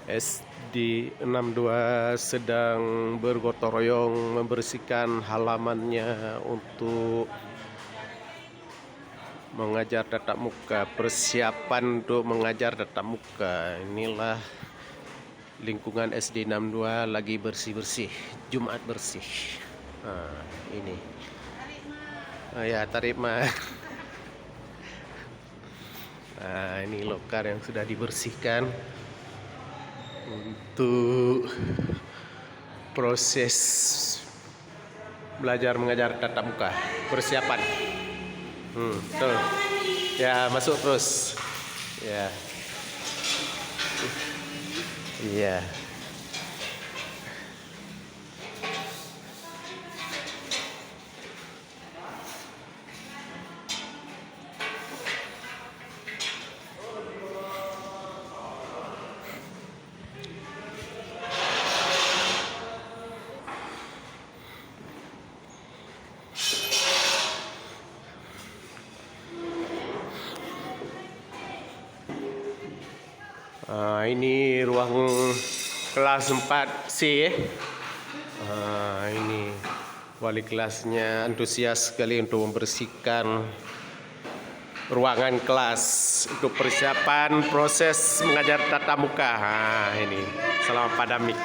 SD 62 sedang bergotong royong membersihkan halamannya untuk mengajar tatap muka, persiapan untuk mengajar tatap muka. Inilah lingkungan SD 62 lagi bersih-bersih, Jumat bersih. Ini. Ya, tarik mah. Ini lokar yang sudah dibersihkan untuk proses belajar mengajar tatap muka, persiapan. Betul. Ya, masuk terus. Ya. Iya. Ini ruang kelas 4C. Ini wali kelasnya antusias sekali untuk membersihkan ruangan kelas untuk persiapan proses mengajar tatap muka. Ini selama pandemik.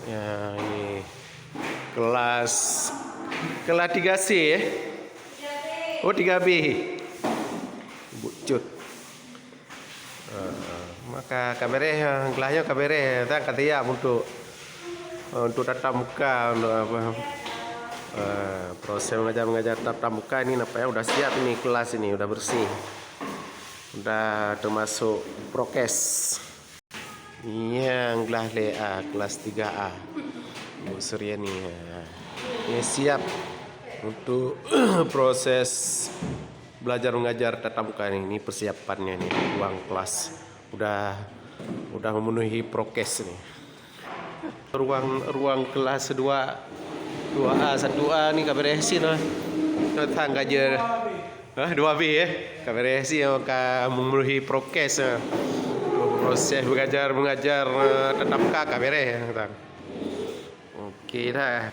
Ya, ini kelas 3C ya. Oh, 3B. Bucut. Maka kamera kelasnya kamera tak katanya untuk tatap muka untuk apa? Proses mengajar tatap muka ini nampaknya udah siap ini, kelas ini udah bersih. Udah termasuk prokes. Yang kelas 3A Bu Suryani ini siap untuk proses belajar mengajar tatap muka ini persiapannya nih, ruang kelas udah memenuhi prokes nih. Ruang kelas 2A 1A nih kabar esi noh tangga aja 2B ya kabar esi yang memenuhi prokes proses mengajar tatap muka kamera ya. Oke dah.